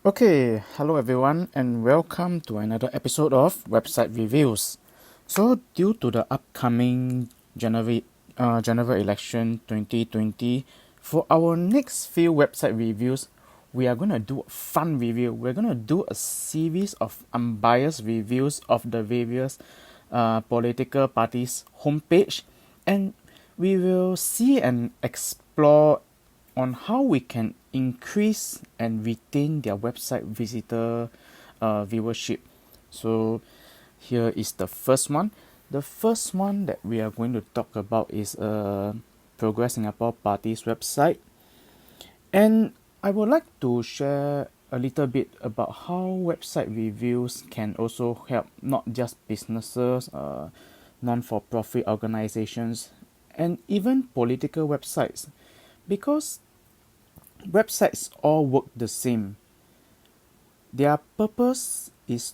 Okay, hello everyone, and welcome to another episode of Website Reviews. So, due to the upcoming general election 2020, for our next few website reviews, we are gonna do a fun review. We're gonna do a series of unbiased reviews of the various political parties' homepage, and we will see and explore on how we can increase and retain their website visitor viewership. So here is the first one. The first one that we are going to talk about is Progress Singapore Party's website, and I would like to share a little bit about how website reviews can also help not just businesses, non-for-profit organizations, and even political websites, because websites all work the same. Their purpose is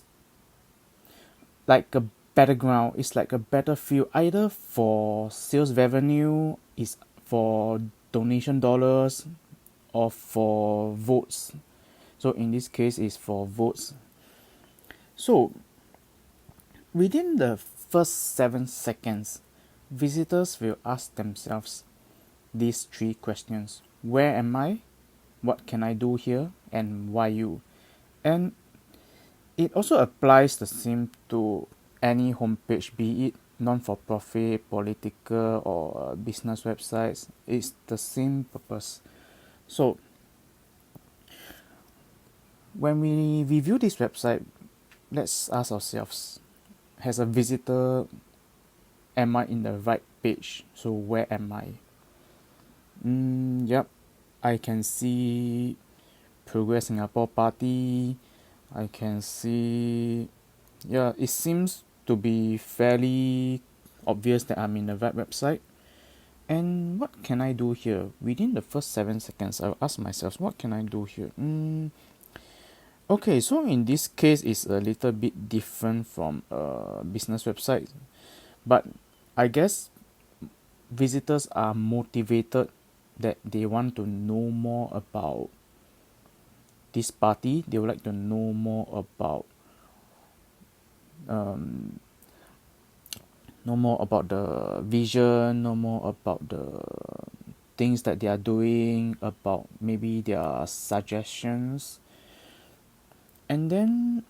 like a battleground, it's like a battlefield, either for sales revenue, is for donation dollars, or for votes. So in this case, it's for votes. So within the first 7 seconds, visitors will ask themselves these three questions: where am I? What can I do here? And why you? And it also applies the same to any homepage, be it non-for-profit, political, or business websites. It's the same purpose. So when we review this website, let's ask ourselves: as a visitor, am I in the right page? So where am I? Yep, I can see Progress Singapore Party. I can see, yeah, it seems to be fairly obvious that I'm in the right website. And what can I do here? Within the first 7 seconds, I'll ask myself, what can I do here? Okay, so in this case, it's a little bit different from a business website, but I guess visitors are motivated that they want to know more about this party. They would like to know more about um, know more about the vision, know more about the things that they are doing, about maybe their suggestions. And then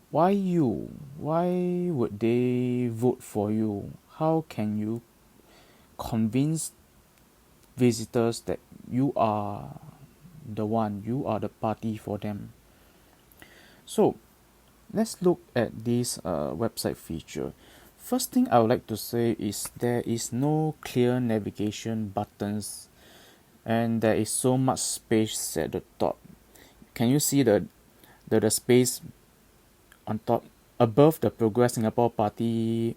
why you? Why would they vote for you? How can you convince visitors that you are the one, you are the party for them? So let's look at this website feature. First thing I would like to say is there is no clear navigation buttons, and there is so much space at the top. Can you see the space on top above the Progress Singapore Party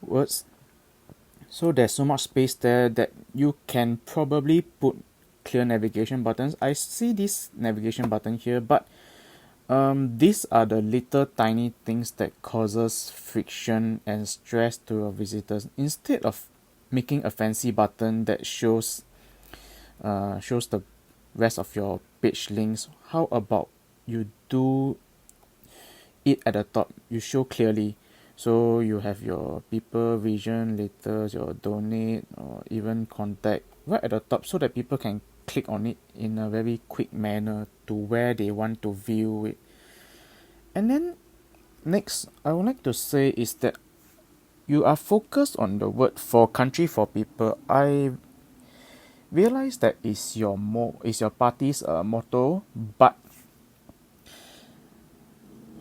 words? So there's so much space there that you can probably put clear navigation buttons. I see this navigation button here, but these are the little tiny things that causes friction and stress to your visitors. Instead of making a fancy button that shows the rest of your page links, how about you do it at the top? You show clearly. So you have your people, vision, letters, your donate, or even contact right at the top, so that people can click on it in a very quick manner to where they want to view it. And then next, I would like to say is that you are focused on the word for country for people. I realize that is your party's motto, but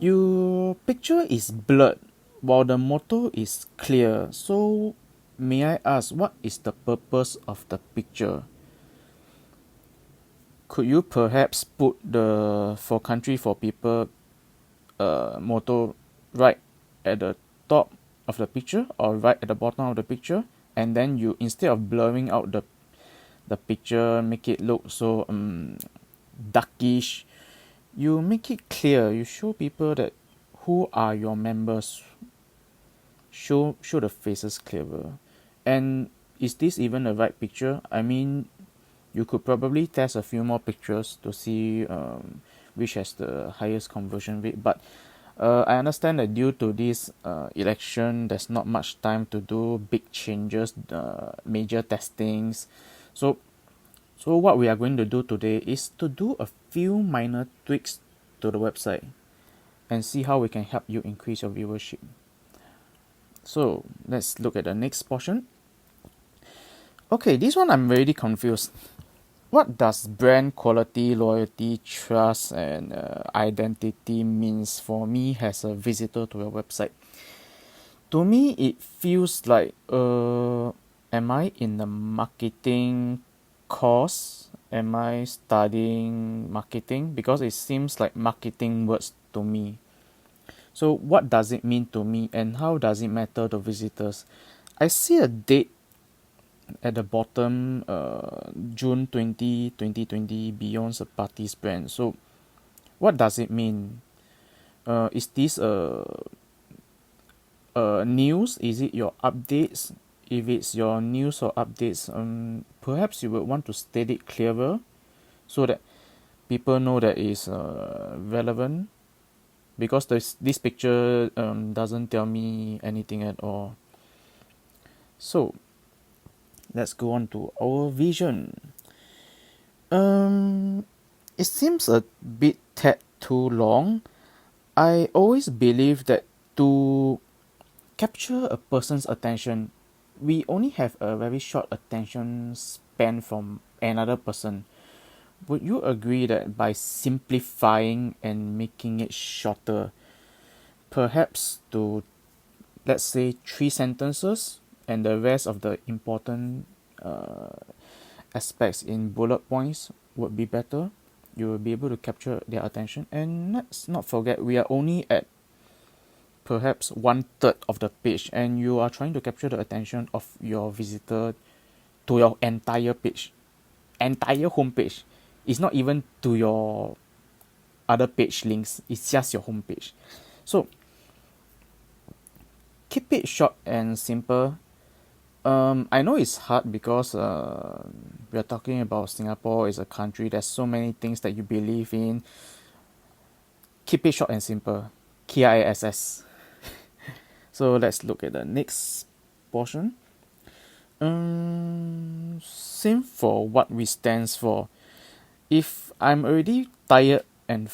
your picture is blurred while the motto is clear. So may I ask, what is the purpose of the picture? Could you perhaps put the for country for people motto right at the top of the picture or right at the bottom of the picture, and then you, instead of blurring out the picture, make it look so darkish, you make it clear. You show people that who are your members. Show the faces clearer. And is this even the right picture? I mean, You could probably test a few more pictures to see which has the highest conversion rate. But I understand that due to this election, there's not much time to do big changes, major testings. So, so what we are going to do today is to do a few minor tweaks to the website and see how we can help you increase your viewership. So let's look at the next portion. Okay, this one I'm really confused. What does brand quality, loyalty, trust, and identity means for me as a visitor to your website? To me, it feels like, am I in the marketing course? Am I studying marketing? Because it seems like marketing words to me. So what does it mean to me, and how does it matter to visitors? I see a date at the bottom, June 2020, Beyond Parties brand. So what does it mean? Is this news? Is it your updates? If it's your news or updates, perhaps you would want to state it clearer so that people know that it's relevant, because this picture doesn't tell me anything at all. So let's go on to our vision. It seems a bit tad too long. I always believe that to capture a person's attention, we only have a very short attention span from another person. Would you agree that by simplifying and making it shorter, perhaps to, let's say, 3 sentences, and the rest of the important aspects in bullet points would be better? You will be able to capture their attention. And let's not forget, we are only at perhaps 1/3 of the page, and you are trying to capture the attention of your visitor to your entire page, entire homepage. It's not even to your other page links, it's just your homepage. So keep it short and simple. I know it's hard because we are talking about Singapore is a country. There's so many things that you believe in. Keep it short and simple. KISS. So let's look at the next portion. Same for what we stands for. If I'm already tired and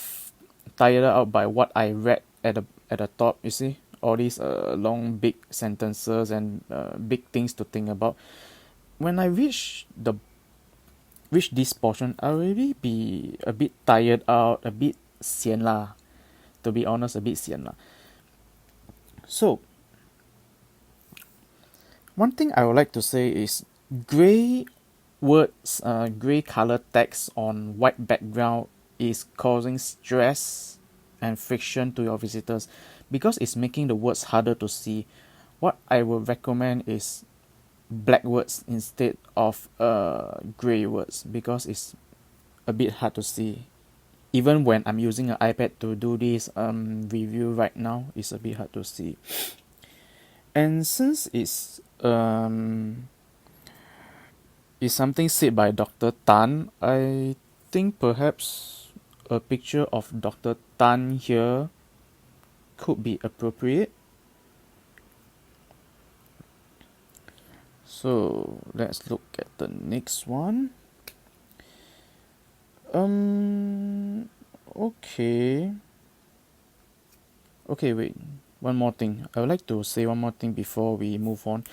tired out by what I read at the top, you see all these long big sentences and big things to think about. When I reach this portion, I'll already be a bit tired out, a bit sian lah. To be honest, a bit sian lah. So one thing I would like to say is gray words, gray color text on white background is causing stress and friction to your visitors because it's making the words harder to see. What I would recommend is black words instead of gray words, because it's a bit hard to see. Even when I'm using an iPad to do this review right now, it's a bit hard to see. And since it's something said by Dr. Tan, I think perhaps a picture of Dr. Tan here could be appropriate. So let's look at the next one. Okay, wait. One more thing. I would like to say one more thing before we move on.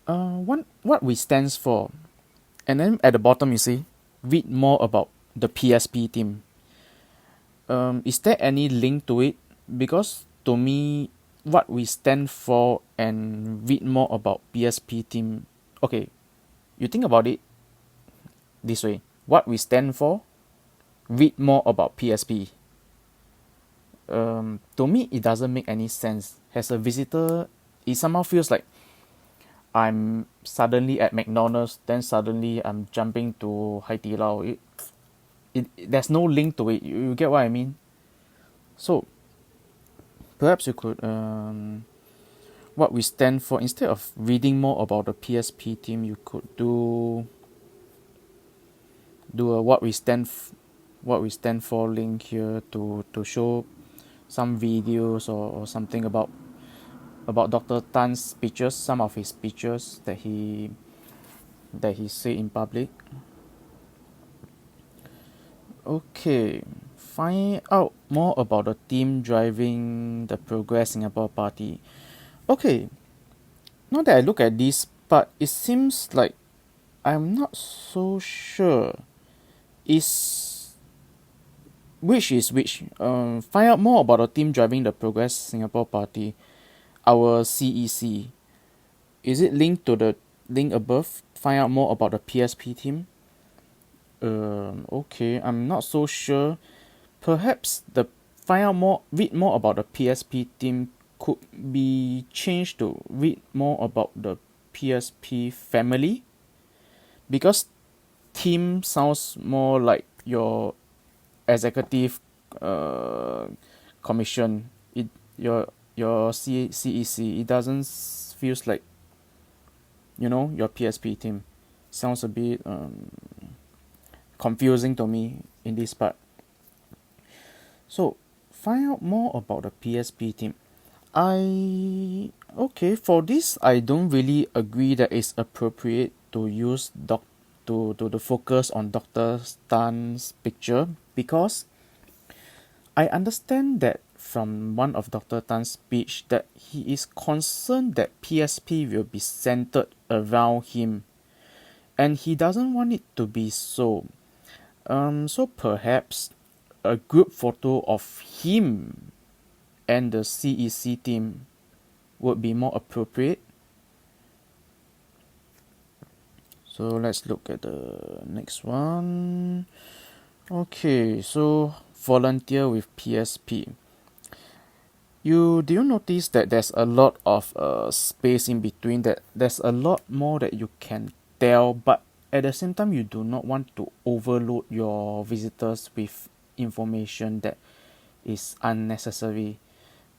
What we stands for. And then at the bottom you see, read more about the PSP team. Is there any link to it? Because to me, what we stand for and read more about PSP team. Okay, you think about it this way. What we stand for, read more about PSP. To me, it doesn't make any sense. As a visitor, it somehow feels like I'm suddenly at McDonald's, then suddenly I'm jumping to Hai Di Lao. There's no link to it. You get what I mean? So perhaps you could what we stand for, instead of reading more about the PSP team, you could do do a what we stand for link here to show some videos or something about Dr. Tan's speeches, some of his speeches that he said in public. Okay, find out more about the team driving the Progress Singapore Party. Okay, now that I look at this part, it seems like I'm not so sure is which is which. Find out more about the team driving the Progress Singapore Party, our CEC. Is it linked to the link above? Find out more about the PSP team. Okay, I'm not so sure. Perhaps the read more about the PSP team could be changed to read more about the PSP family, because team sounds more like your executive commission. Your CEC. It doesn't feels like your PSP team. Sounds a bit confusing to me in this part. So find out more about the PSP team. For this I don't really agree that it's appropriate to use to focus on Dr. Tan's picture, because I understand that from one of Dr. Tan's speech that he is concerned that PSP will be centered around him, and he doesn't want it to be so. So perhaps a group photo of him and the CEC team would be more appropriate. So let's look at the next one. Okay, so volunteer with PSP. Do you notice that there's a lot of space in between, that there's a lot more that you can tell, but at the same time you do not want to overload your visitors with information that is unnecessary,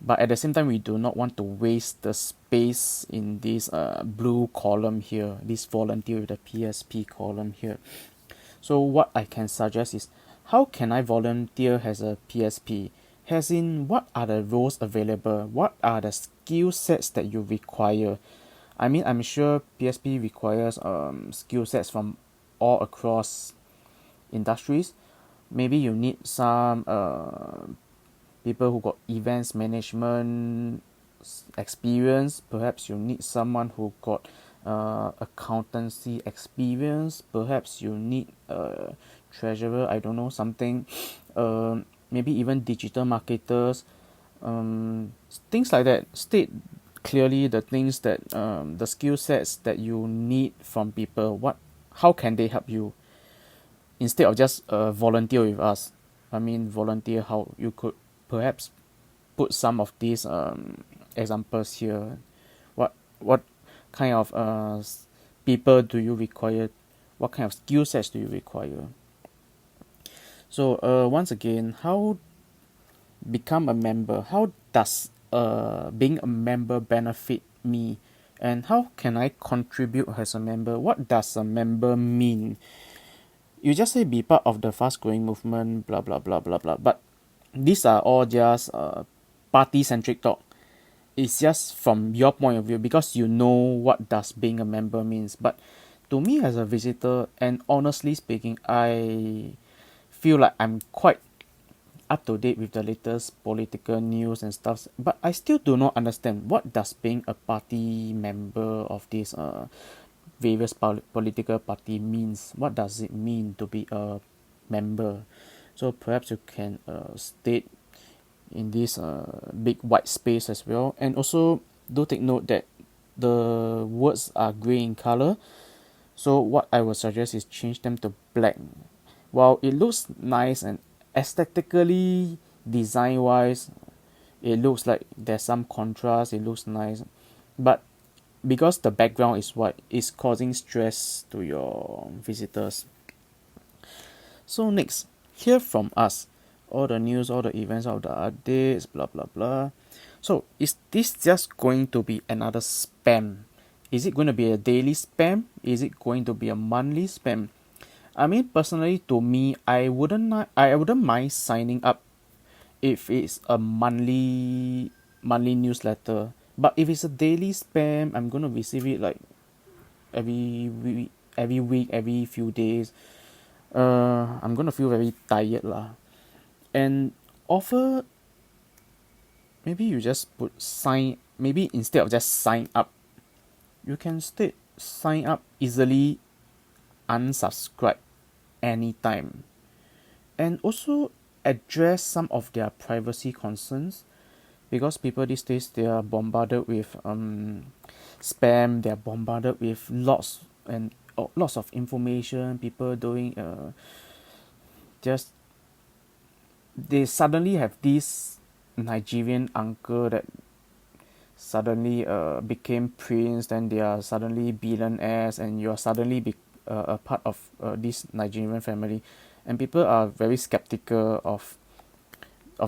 but at the same time we do not want to waste the space in this blue column here, this volunteer with the PSP column here. So what I can suggest is, how can I volunteer as a PSP? As in, what are the roles available? What are the skill sets that you require? I mean, I'm sure PSP requires skill sets from all across industries. Maybe you need some people who got events management experience. Perhaps you need someone who got accountancy experience. Perhaps you need a treasurer, I don't know, something. Maybe even digital marketers, things like that. State clearly the things that the skill sets that you need from people. How can they help you, instead of just volunteer with us? I mean, volunteer, how you could perhaps put some of these examples here. What kind of people do you require? What kind of skill sets do you require? So once again, how become a member? How does being a member benefit me? And how can I contribute as a member? What does a member mean? You just say be part of the fast growing movement, blah blah blah blah blah. But these are all just party centric talk. It's just from your point of view, because you know what does being a member means. But to me as a visitor, and honestly speaking, I feel like I'm quite up to date with the latest political news and stuff, but I still do not understand what does being a party member of this various political party means. What does it mean to be a member? So perhaps you can state in this big white space as well. And also do take note that the words are grey in color, so what I would suggest is change them to black. While it looks nice and aesthetically, design wise, it looks like there's some contrast, it looks nice, but because the background is white, it's causing stress to your visitors. So next, hear from us. All the news, all the events, all the updates, blah blah blah. So is this just going to be another spam? Is it going to be a daily spam? Is it going to be a monthly spam? I mean, personally, to me, I wouldn't mind signing up if it's a monthly newsletter. But if it's a daily spam, I'm gonna receive it like every week, every few days. I'm gonna feel very tired lah. And offer, maybe you just put sign. Maybe instead of just sign up, you can state sign up easily, unsubscribe anytime, and also address some of their privacy concerns, because people these days, they are bombarded with spam. They are bombarded with lots of information. People doing just they suddenly have this Nigerian uncle that suddenly became prince, then they are suddenly billionaires, and you are suddenly a part of this Nigerian family, and people are very skeptical of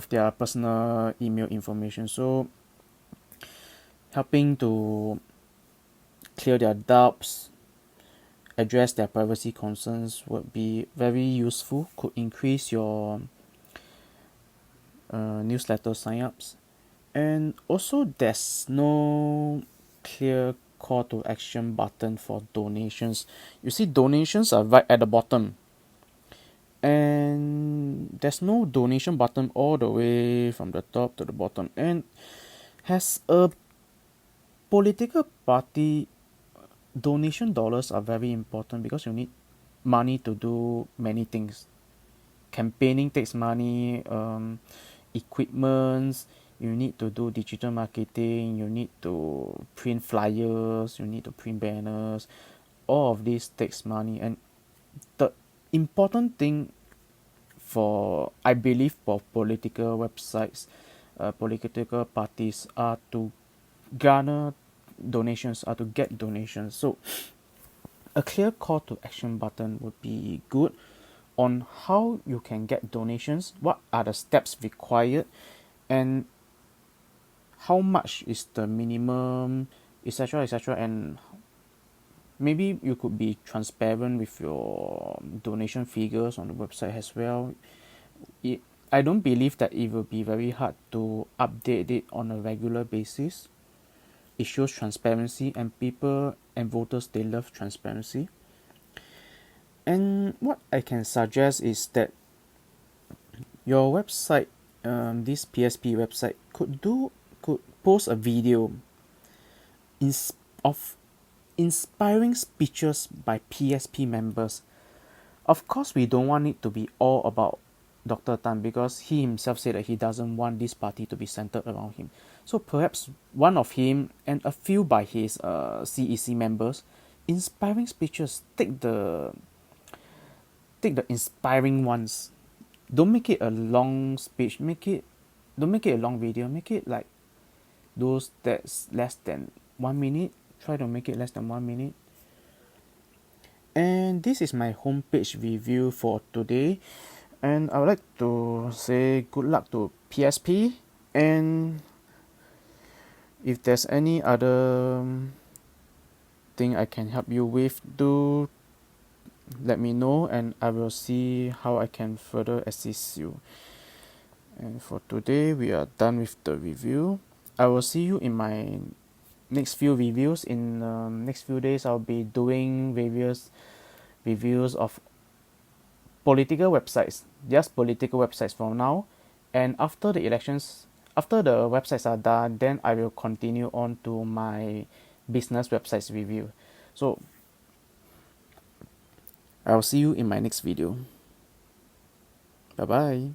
their personal email information. So helping to clear their doubts, address their privacy concerns would be very useful, could increase your newsletter signups. And also, there's no clear call to action button for donations. You see, donations are right at the bottom, and there's no donation button all the way from the top to the bottom. And as a political party, donation dollars are very important because you need money to do many things. Campaigning takes money, equipments, you need to do digital marketing, you need to print flyers, you need to print banners. All of this takes money, and the important thing, for I believe, for political websites, political parties, are to garner donations, are to get donations. So a clear call to action button would be good on how you can get donations, what are the steps required, and how much is the minimum, etc., etc. And maybe you could be transparent with your donation figures on the website as well. I don't believe that it will be very hard to update it on a regular basis. It shows transparency, and people and voters, they love transparency. And what I can suggest is that your website, this PSP website, could post a video of inspiring speeches by PSP members. Of course, we don't want it to be all about Dr. Tan, because he himself said that he doesn't want this party to be centered around him. So perhaps one of him and a few by his CEC members, inspiring speeches. Take the inspiring ones. Don't make it a long speech. Don't make it a long video. Make it like those that's less than 1 minute. Try to make it less than 1 minute. And this is my homepage review for today. And I would like to say good luck to PSP. And if there's any other thing I can help you with, do let me know, and I will see how I can further assist you. And for today, we are done with the review. I will see you in my next few reviews. In next few days, I'll be doing various reviews of political websites, just political websites for now. And after the elections, after the websites are done, then I will continue on to my business websites review. So I'll see you in my next video. Bye bye.